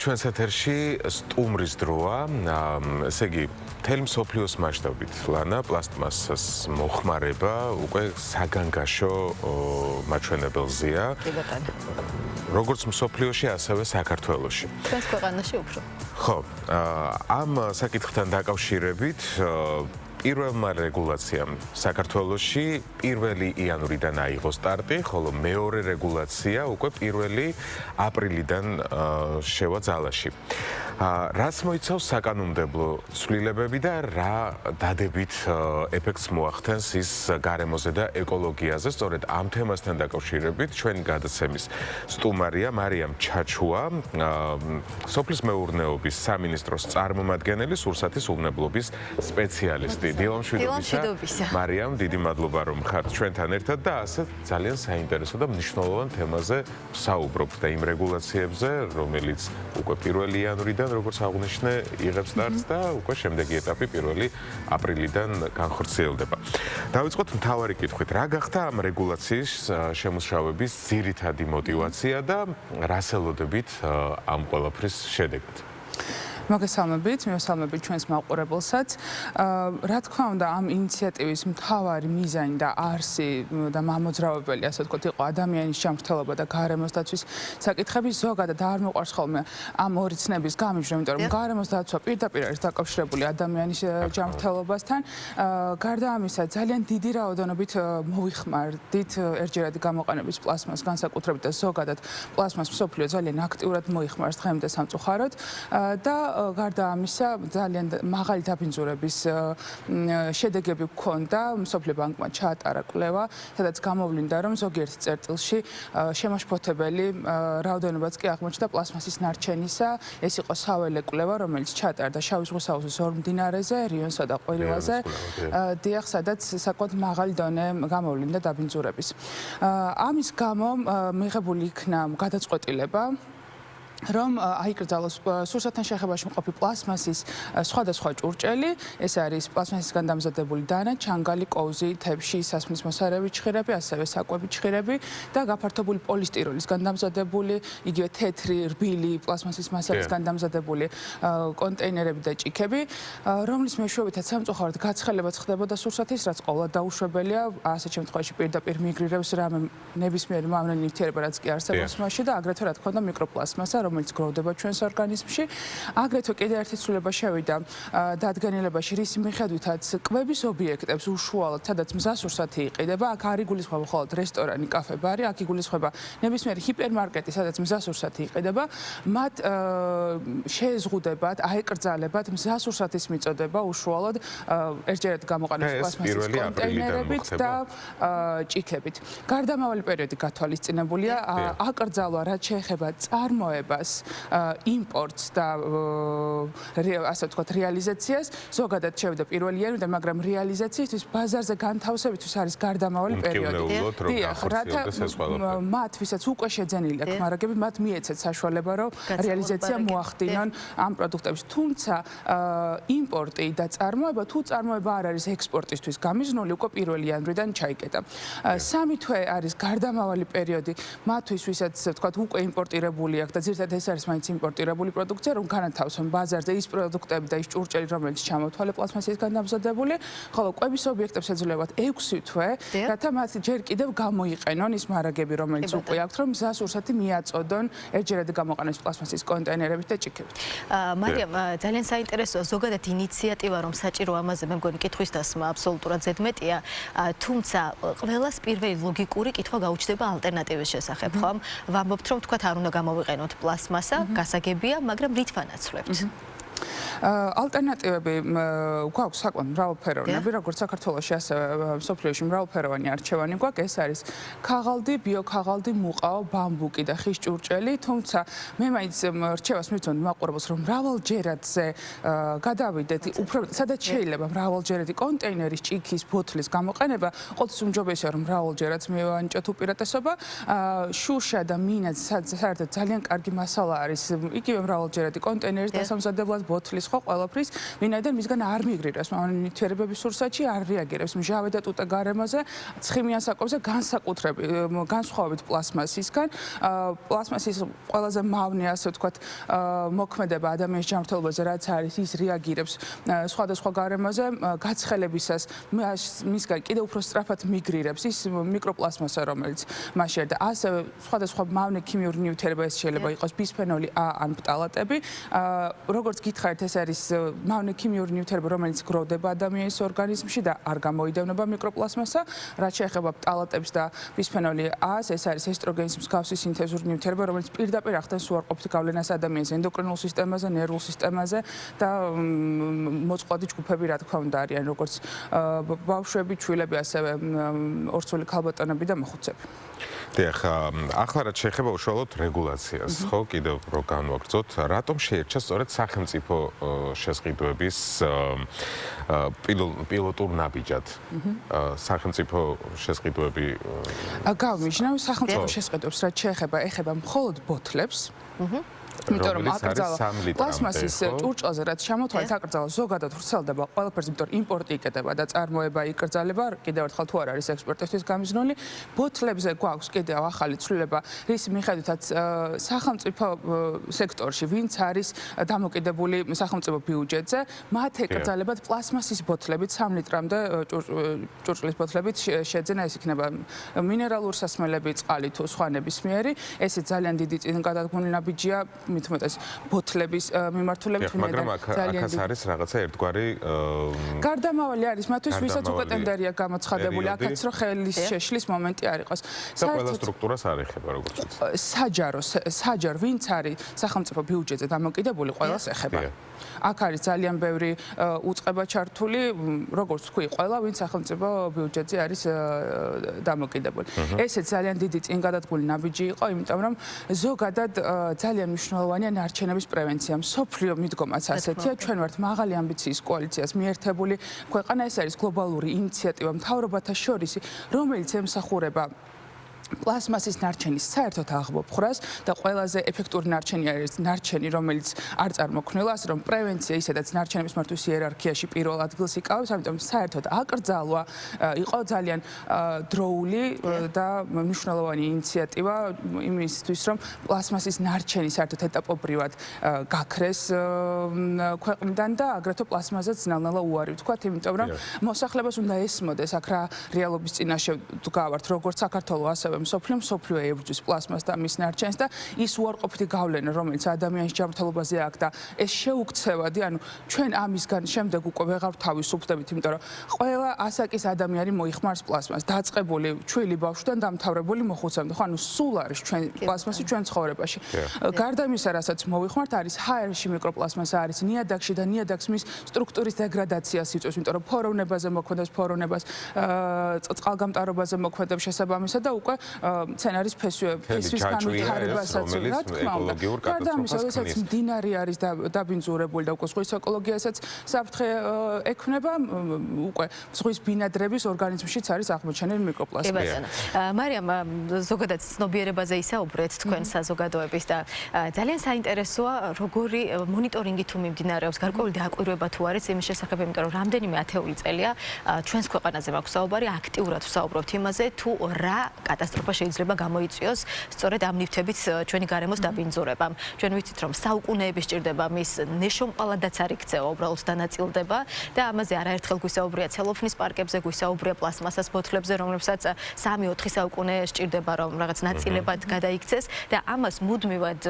ჩვენს ეთერში სტუმრის დროა, ესე იგი, მთელი მსოფლიოს მასშტაბით ლანა პლასტმასას მოხმარება უკვე საგანგაშო მაჩვენებელზეა. როგორც მსოფლიოში, ასევე საქართველოში. ჩვენს ქვეყანაში უფრო. ხო, ამ საკითხთან დაკავშირებით პირველმა რეგულაციამ საქართველოში 1 იანვრიდან აიღო სტარტი, ხოლო მეორე რეგულაცია უკვე 1 აპრილიდან შევა ძალაში. რას მოიცავს საკანონმდებლო ცვლილებები და რა დადებით ეფექტს მოახდენს ის გარემოზე და ეკოლოგიაზე? სწორედ ამ თემასთან დაკავშირებით ჩვენი გადაცემის სტუმარია მარიამ ჩაჩუა, სოფლის მეურნეობის სამინისტროს წარმომადგენელი, სურსათის უვნებლობის სპეციალისტი. დილამშვიდობისა. მარიამ, დიდი მადლობა რომ ხართ ჩვენთან ერთად და ასე ძალიან საინტერესო და მნიშვნელოვან თემაზე ვსაუბრობთ და იმ რეგულაციებზე, რომელიც უკვე 1 იანვრიდან, როგორც აღნიშნე, იღებს სტარტს და უკვე შემდეგი ეტაპი 1 აპრილიდან განხორციელდება. დავიწყოთ მთავარი კითხვით, რა გახდა ამ რეგულაციის შემუშავების ძირითადი мотиваცია და რას ელოდებით ამ ყველაფრის შედეგად? მოგესალმებით, მივესალმებით ჩვენს მაყურებელსაც. რა თქმა უნდა, ამ ინიციატივის მთავარი მიზანი და არსი და მამოძრავებელი, ასე ვთქვათ, იყო ადამიანის ჯანმრთელობა და გარემოს დაცვის საკითხები. ზოგადად არ მოყვარს ხოლმე ამ ორი ცნების გამიჯვნა, იმიტომ რომ გარემოს დაცვა პირდაპირ არის დაკავშირებული ადამიანის ჯანმრთელობასთან. გარდა ამისა, ძალიან დიდი რაოდენობით მოიხმარდით ერთჯერადი გამოყენების პლასმას განსაკუთრებით და ზოგადად პლასმას მსოფლიო ძალიან აქტიურად მოიხმარს დღემდე სამწუხაროდ და გარდა ამისა ძალიან მაღალი დაბინძურების შედეგები ჰქონდა. მსოფლიო ბანკმა ჩაატარა კვლევა, სადაც გამოვლინდა, რომ ზოგიერთ წერტილში შემაშფოთებელი რაოდენობაც კი აღმოჩნდა პლასმასის ნარჩენისა. ეს იყო საველე კვლევა, რომელიც ჩაატარდა შავი ზღვის აუზის ორ მდინარეზე, რიონსა და ყვირილაზე, დიახ, სადაც საკმაოდ მაღალი დონე გამოვლინდა დაბინძურების. ამის გამო მიღებული იქნა გადაწყვეტილება, რომ აიკრძალოს სურსათთან შეხებაში მყოფი პლასმასის სხვადასხვა ჭურჭელი, ეს არის პლასმასისგან დამზადებული დანა, ჩანგალი, კოვზი, თებში, სასმლის მოსარევი ჩხირები, ასევე საკვები ჩხირები და გაფართობული პოლისტიროლისგან დამზადებული, იგივე თეთრი, რბილი პლასმასის მასალისგან დამზადებული კონტეინერები და ჭიქები, რომლის მეშვეობითაც სამწუხაროდ გაცხელებაც ხდებოდა სურსათის, რაც ყოველად დაუშვებელია, ასეთ შემთხვევაში პირდაპირ მიგრირებს რამე ნებისმიერი მავნე ნივთიერება, რაც კი არსებობს მასში და აგრეთვე რა თქმა უნდა მიკროპლასმასა, რომელიც გროვდება ჩვენს ორგანიზმში. აგრეთვე კიდევ ერთი ცვლილება შევიდა დადგენილებაში, რის მიხედვითაც კვების ობიექტებს უშუალოდ, სადაც მზასურსათი იყიდება, აქ არ იგულისხმება მხოლოდ რესტორანი, კაფე, ბარი, აქ იგულისხმება ნებისმიერი ჰიპერმარკეტი, სადაც მზასურსათი იყიდება, მათ შეეზღუდებათ, აეკრძალებათ მზასურსათის მიწოდება უშუალოდ ერთჯერად გამოყენების პლასმასის კონტეინერებით და ჭიქებით. გარდამავალი პერიოდი გათვალისწინებულია, აკრძალვა რაც შეეხება წარმოებას, იმპორტს და ასე ვთქვათ რეალიზაციას, ზოგადად შევიდა 1 იანვრიდან, მაგრამ რეალიზაციისთვის ბაზარზე განთავსებისთვის არის გარდამავალი პერიოდი. რათა მათ, ვისაც უკვე შეძენილი აქვს მარაგები, მათ მიეცეთ საშუალება, რომ რეალიზაცია მოახდინონ ამ პროდუქტების. თუმცა იმპორტი და წარმოება, თუ წარმოება არ არის ექსპორტისთვის გამიზნული, უკვე 1 იანვრიდან ჩაიკეტა. 3 თვე არის გარდამავალი პერიოდი მათთვის, ვისაც ვთქვათ უკვე იმპორტირებული აქვს და ზირთად ეს არის მაინც იმპორტირებული პროდუქცია, რომ განათავსონ ბაზარზე ის პროდუქტები და ის ჭურჭელი, რომელიც ჩამოთვალე პლასმასისგან დამზადებული, ხოლო კვების ობიექტებს ეძლებათ 6 თვე, რათა მათ ჯერ კიდევ გამოიყენონ ის მარაგები, რომელიც უკვე აქვთ, რომ მზასურსათი მიაწოდონ ერთჯერადი გამოყენების პლასმასის კონტეინერებით და ჭიქებით. მარიამ, ძალიან საინტერესოა ზოგადად ინიციატივა, რომ საჭირო ამაზე მე მგონი კითხვის დასმა აბსოლუტურად ზედმეტია, თუმცა ყველას პირველი ლოგიკური კითხვა გაუჩნდება ალტერნატივის შესახებ, ხო? ვამბობთ, რომ თქვათ არ უნდა გამოვიყენოთ პლასმასა, გასაგებია, მაგრამ რით ვანაცვლებთ? ალტერნატივები გვაქვს საკმაოდ მრავალფეროვნები, როგორც საქართველოში, ასევე მსოფლიოში მრავალფეროვანი არჩევანი გვაქვს. ეს არის ქაღალდი, ბიოქაღალდი, მუყაო, ბამბუკი და ხის ჭურჭელი, თუმცა მე მაინც რჩევას მივწონდი მაყურებელს, რომ მრავალჯერადზე გადავიდეთ, უფრო სადაც შეიძლება მრავალჯერადი კონტეინერის, ჭიქის, ბოთლის გამოყენება, ყოველთვის უმჯობესია, რომ მრავალჯერადს მივანიჭოთ უპირატესობა. შუშა და მინა საერთოდ ძალიან კარგი მასალა არის, იგივე მრავალჯერადი კონტეინერის დასამზადებლად, ბოთლის სხვა ყველაფრის, ვინაიდან მისგან არ მიგრირებს მავნე ნივთიერებების სურსათში, არ რეაგირებს მჟავე და ტუტე გარემოზე, ცხიმიან საკობზე განსხვავებით პლასმასისგან. პლასმასის ყველაზე მავნე, ასე ვთქვათ, მოქმედება ადამიანის ჯანმრთელობაზე, რაც არის, ის რეაგირებს სხვადასხვა გარემოზე, გაცხელებისას მისგან კიდევ უფრო სწრაფად მიგრირებს ის მიკროპლასმასა, რომელიც მას შეერდა. ასევე სხვადასხვა მავნე ქიმიური ნივთიერება, ეს შეიძლება იყოს ბისფენოლი A ან ფტალატები. როგორც გითხარით, ეს არის მავნე ქიმიური ნივთიერება, რომელიც გროვდება ადამიანის ორგანიზმში და არ გამოიდევნება მიკროპლასმასა. რაც შეეხება ფტალატებს და ბისფენოლი A-ს, ეს არის ესტროგენის მსგავსი სინთეზური ნივთიერება, რომელიც პირდაპირ ახდენს უარყოფით გავლენას ადამიანის ენდოკრინულ სისტემაზე, ნერვულ სისტემაზე და მოწყვლადი ჯგუფები, რა თქმა უნდა, არიან როგორც ბავშვები, ჩვილები, ასევე ორსული ქალბატონები და მოხუცები. დიახ, ახლა რაც შეეხება უშუალოდ რეგულაციას, ხო, კიდევ რო განვაგრძოთ, რატომ შეირჩა სწორედ სახელმწიფო შესყიდვების პილოტურ ნაბიჯად? სახელმწიფო შესყიდვები გავმიჯნავ სახელმწიფო შესყიდვებს, რაც ეხება მხოლოდ ბოთლებს. იმიტომ რომ აკრძალა პლასმასის ჭურჭელზე რაც შემოთვალეთ აკრძალა ზოგადად ვრცელდება ყველაფერს, იმიტომ რომ იმპორტი იკეთება და წარმოება იკრძალება, კიდევ ერთხელ თუ არ არის ექსპორტისთვის გამიზნული. ბოთლებზე გვაქვს კიდევ ახალი ცვლილება, რის მიხედვითაც სახელმწიფო სექტორში, ვინც არის დამოკიდებული სახელმწიფო ბიუჯეტზე, მათ ეკრძალებათ პლასმასის ბოთლებით 3 litrამდე ჭურჭლის ბოთლებით შეძენა, ეს იქნება მინერალური სასმელები, წყალი თუ სხვა ნებისმიერი. ესე ძალიან დიდი წინგადადგმული ნაბიჯია მით უმეტეს ბოთლების მიმართულებით, მაგრამ აქაც არის რაღაცა ერთგვარი გარდამავალი არის მათთვის, ვისაც უკვე ტენდერია გამოცხადებული, აქაც რო ხელის შეშლის მომენტი არ იყოს. და ყველა სტრუქტურას არ ეხება, როგორც ვიცი. საჯარო, ვინც არის სახელმწიფო ბიუჯეტზე დამოკიდებული, ყველას ეხება. აქ არის ძალიან ბევრი უწყება ჩართული, როგორც თქვი, ყველა ვინც სახელმწიფო ბიუჯეტზე არის დამოკიდებული. ესეც ძალიან დიდი წინგადადგმული ნაბიჯი იყო, იმიტომ რომ ზოგადად ძალიან მნიშვნელოვანია ნარჩენების პრევენცია. მსოფლიო მიდგომაც ასეთია, ჩვენ ვართ მაღალი ამბიციის კოალიციას მიერთებული ქვეყანა, ეს არის გლობალური ინიციატივა მთავრობათა შორის, რომელიც ემსახურება პლასმასის ნარჩენის საერთოდ აღმოფხვრას და ყველაზე ეფექტური ნარჩენი არის ნარჩენი, რომელიც არ წარმოქმნილა, ასე რომ პრევენცია ისედაც ნარჩენების მართვის იერარქიაში პირველ ადგილს იკავებს, ამიტომ საერთოდ აკრძალვა იყო ძალიან დროული და მნიშვნელოვანი ინიციატივა იმისთვის, რომ პლასმასის ნარჩენი საერთოდ ეტაპობრივად გაქრეს ქვეყნიდან და აგრეთვე პლასმასზეც ნელ-ნელა უარი ვთქვათ, იმიტომ რომ მოსახლეობას უნდა ესმოდეს აქ რა რეალობის წინაშე გავართ, როგორც საქართველოს, ასევე მსოფლიო ებრძვის პლასმას და მის ნარჩენს და ის უარყოფითი გავლენა, რომელიც ადამიანის ჯანმრთელობაზე აქვს და ეს შეუქცევადი, ანუ ჩვენ ამისგან შემდეგ უკვე ვეღარ თავისუფლდებით, იმიტომ რომ ყველა ასაკის ადამიანი მოიხმარს პლასმას, დაწყებული ჩვილი ბავშვიდან დამთავრებული მოხუცემდე, ხო, ანუ სულ არის ჩვენ პლასმასი ჩვენ ცხოვრებაში. გარდა იმისა, რასაც მოვიხმართ, არის ჰაერში მიკროპლასმასა, არის ნიადაგში და ნიადაგს მის სტრუქტურის დეგრადაციას იწვევს, იმიტომ რომ ფოროვნებაზე მოქმედებს, ფოროვნებას წყალგამტარობაზე მოქმედებს შესაბამისად და უკვე სცენარის ფესვის განვითარებასაც, რა თქმა უნდა. გარდა ამისა, როდესაც მდინარე არის დაბინძურებული და უკვე ზღვის ეკოლოგიასაც საფრთხე ექმნება, უკვე ზღვის ბინადრების ორგანიზმშიც არის აღმოჩენილი მიკროპლასმები. მარიამ, ზოგადად ცნობიერებაზე ისაუბრეთ თქვენ საზოგადოების და ძალიან საინტერესოა, როგორი მონიტორინგი თუ მიმდინარეობს, გარკვეული დაკვირვება თუ არის იმის შესახებ, იმიტომ რომ რამდენიმე ათეული წელია ჩვენს ქვეყანაზე მაქვს საუბარი, აქტიურად ვსაუბრობთ იმაზე, თუ რა კატასტროფა შეიძლება გამოიწვიოს სწორედ ამ ნივთებით ჩვენი გარემოს დაბინძურებამ. ჩვენ ვიცით, რომ საუკუნეები სჭირდება მის ნეშომყალადაც არ იქცევა, უბრალოდ დანაწილდება და ამაზე არაერთხელ გვისაუბრია ცელოფნის პარკებზე, გვისაუბრია პლასმასას ბოთლებზე, რომლებსაც 3-4 საუკუნე სჭირდება, რომ რაღაც ნაწილებად გადაიქცეს და ამას მუდმივად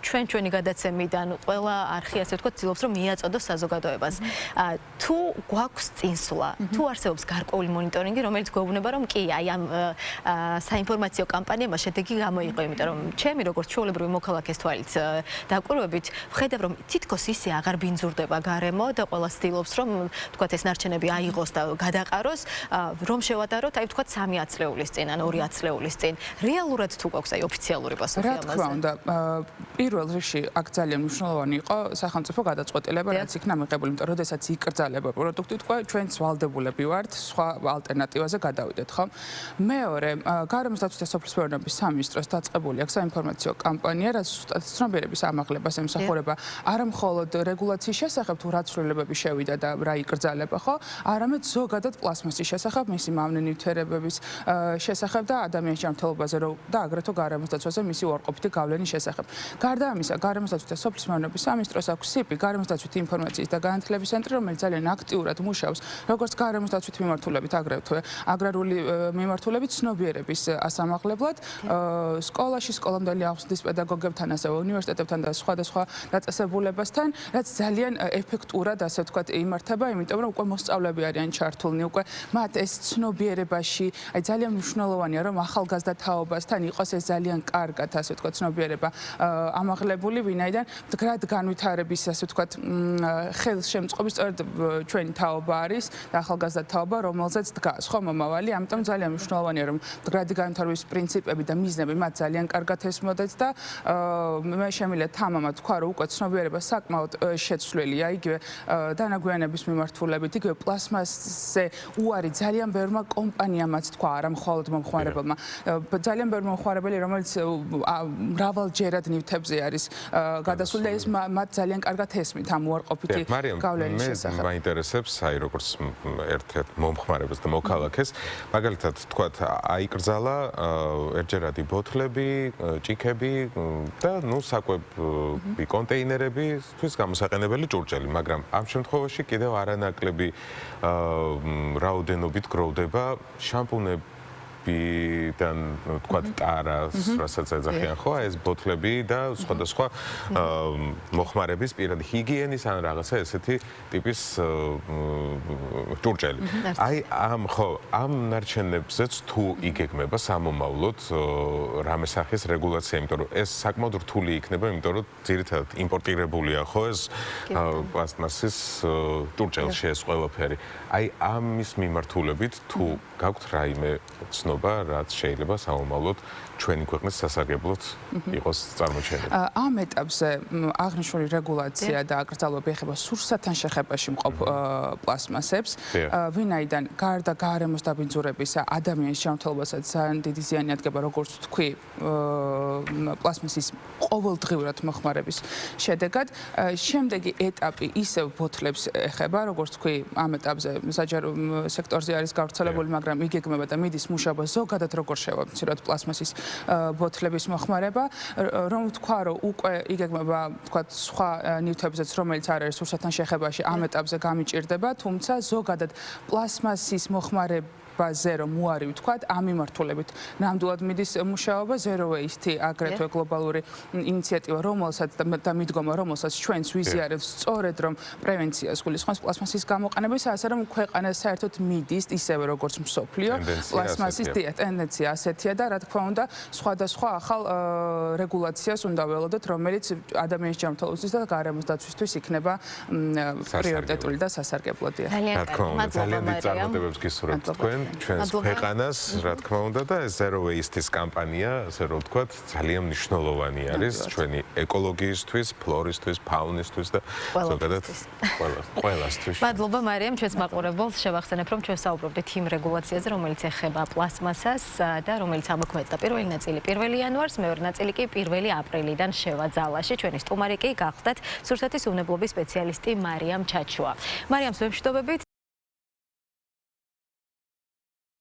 ჩვენი გადაცემიდან ყველა არხი, ასე ვთქვათ, ცდილობს, რომ მიაწოდოს საზოგადოებას. თუ გვაქვს წინსვლა, თუ არსებობს გარკვეული მონიტორინგი, რომელიც გვეუბნება, რომ კი, აი ამ საინფორმაციო კამპანიამ შედეგი გამოიყო, იმიტომ რომ ჩემი როგორც ჩვეულებრივი მოქალაქეს თვალით დაკვირვებით, ვხედავ, რომ თითქოს ისე აღარ ბინძურდება გარემო და ყველა ცდილობს, რომ თქვათ ეს ნარჩენები აიღოს და გადაყაროს, რომ შევადაროთ, აი ვთქვათ 3 ათლეულის წინ ან 2 ათლეულის წინ. რეალურად თუ გვაქვს აი ოფიციალური პასუხი ამაზე? რა თქმა უნდა, პირველ რიგში აქ ძალიან მნიშვნელოვანი იყო სახელმწიფო გადაწყვეტილება, რაც იქნა მიღებული, იმიტომ რომ როდესაც იკრძალება პროდუქტი, თქვა ჩვენც ვალდებულები ვართ სხვა ალტერნატივაზე გადავიდეთ, ხო? მეორე, გარემოს გარემოს დაცვის და სოფლის მეურნეობის სამინისტროს დაწყებული აქვს საინფორმაციო კამპანია, რაც ზუსტად ცნობიერების ამაღლებას ემსახურება არა მხოლოდ რეგულაციის შესახებ, თუ რა ცვლილებები შევიდა და რა იკრძალება, ხო, არამედ ზოგადად პლასმასის შესახებ, მისი მავნე ნივთიერებების შესახებ და ადამიანის ჯანმრთელობაზე და აგრეთვე გარემოს დაცვაზე მისი უარყოფითი გავლენის შესახებ. გარდა ამისა, გარემოს დაცვის და სოფლის მეურნეობის სამინისტროს აქვს SIP, გარემოს დაცვითი ინფორმაციის და განათლების ცენტრი, რომელიც ძალიან აქტიურად მუშაობს როგორც გარემოს დაცვით მიმართულებით, აგრეთვე აგრარული მიმართულებით ცნობიერების ასამაღლებლად, სკოლაში, სკოლამდელი აღზრდის პედაგოგებთან, ასევე უნივერსიტეტებთან და სხვადასხვა დაწესებულებასთან, რაც ძალიან ეფექტურად, ასე ვთქვათ, იმართება, იმიტომ რომ უკვე მოსწავლეები არიან ჩართულნი, უკვე მათ ეს ცნობიერებაში, აი ძალიან მნიშვნელოვანია, რომ ახალგაზრდა თაობასთან იყოს ეს ძალიან კარგად, ასე ვთქვათ, ცნობიერება ამაღლებული, ვინაიდან მდგრად განვითარების, ასე ვთქვათ, ხელშემწყობის სწორედ ჩვენი თაობა არის და ახალგაზრდა თაობა, რომელზეც დგას, ხო, მომავალი, ამიტომ ძალიან მნიშვნელოვანია, რომ მდგრადი განვითარების პრინციპები და მიზნები მათ ძალიან კარგად ესმოდეთ და მე შემიძლია თამამად თქვა, რომ უკვე ცნობიერება საკმაოდ შეცვლილია, იგივე დანაგვიანების მიმართულებით, იგივე პლასმასზე უარი ძალიან ბევრმა კომპანიამაც თქვა, არა მხოლოდ მომხმარებელმა. ძალიან ბევრი მომხმარებელი, რომელიც მრავალჯერად ნივთებზე არის გადასული და ეს მათ ძალიან კარგად ესმით ამ უარყოფითი გავლენის შესახებ. მაინტერესებს, აი როგორც ერთ-ერთ მომხმარებელს და მოქალაქეს, მაგალითად თქვათ, აიკრძალა ერთჯერადი ბოთლები, ჭიქები და ნუ საკვები კონტეინერები, თვის გამოსაყენებელი ჭურჭელი, მაგრამ ამ შემთხვევაში კიდევ არანაკლები რაოდენობით გროვდება შამპუნებიდან, თქვათ, ტარას, რასაც ეძახიან, ხო, ეს ბოთლები და სხვადასხვა მოხმარების პირადი ჰიგიენის ან რაღაცა ესეთი ტიპის ჭურჭელი. აი ამ ნარჩენებზეც თუ იგეგმება სამომავლოდ რამე სახის რეგულაცია, იმიტომ რომ ეს საკმაოდ რთული იქნება, იმიტომ რომ ძირითადად იმპორტირებულია, ხო, ეს პლასტმასის ჭურჭელში ეს ყველაფერი. აი ამის მიმართულებით თუ გაქვთ რაიმე ცნობა, რაც შეიძლება სამომავლოდ ჩვენი ქვეყნის სასარგებლოდ იყოს წარმოჩენილი. ამ ეტაპზე აღნიშნული რეგულაცია და აკრძალვები ეხება სურსათან შეხებაში მყოფ პლასმასებს, ვინაიდან გარდა გარემოს დაბინძურებისა, ადამიანის ჯანმრთელობასაც ძალიან დიდი ზიანი ადგება, როგორც ვთქვი, პლასმასის ყოველდღიურად მოხმარების შედეგად. შემდეგი ეტაპი ისევ ბოთლებს ეხება, როგორც ვთქვი, ამ ეტაპზე საჯარო სექტორზე არის გავრცელებული, მაგრამ იგეგმება და მიდის მუშაობა ზოგადად როგორ შევამციროთ პლასმასის ბოთლების მოხმარება, რომ ვთქვა, რომ უკვე იგეგმება, ვთქვათ, სხვა ნივთებზეც, რომელიც არ არის სურსათან შეხებაში, ამ ეტაპზე გამიჭირდება, თუმცა ზოგადად პლასმასის მოხმარება რომ უარი ვთქვათ, ამ მიმართულებით ნამდვილად მიდის მუშაობა, Zero Waste აგრეთვე გლობალური ინიციატივა, რომელსაც და მიდგომა, რომელსაც ჩვენს ვიზიარებს სწორედ რომ პრევენციას გულისხმობს პლასმასის გამოყენების, ასე რომ ქვეყანა საერთოდ მიდის ისევე როგორც მსოფლიო პლასმასის ტენდენცია ასეთია და რა თქმა უნდა, სხვადასხვა ახალ რეგულაციას უნდა ველოდოთ, რომელიც ადამიანის ჯანმრთელობისთვის და გარემოს დაცვისთვის იქნება პრიორიტეტული და სასარგებლოდია. რა თქმა უნდა, ძალიან დიდ წარმატებებს გისურვებთ თქვენ. ჩვენს ქვეყანას, რა თქმა უნდა და ეს Zero Waste-ის კამპანია, ასე რომ ვთქვათ, ძალიან მნიშვნელოვანი არის ჩვენი ეკოლოგიისთვის, ფლორისთვის, ფაუნისთვის და ზოგადად ყველასთვის. მადლობა მარიამ, ჩვენს მაყურებელს შევახსენებ, რომ ჩვენ საუბრობდით იმ რეგულაციაზე, რომელიც ეხება პლასმასას და რომელიც ამოქმედდა პირველი ნაწილი 1 იანვარს, მეორე ნაწილი კი 1 აპრილიდან შევა ძალაში. ჩვენი სტუმარი კი გახლდათ სურსათის უვნებლობის სპეციალისტი მარიამ ჩაჩუა. მარიამს ვემშვიდობებით.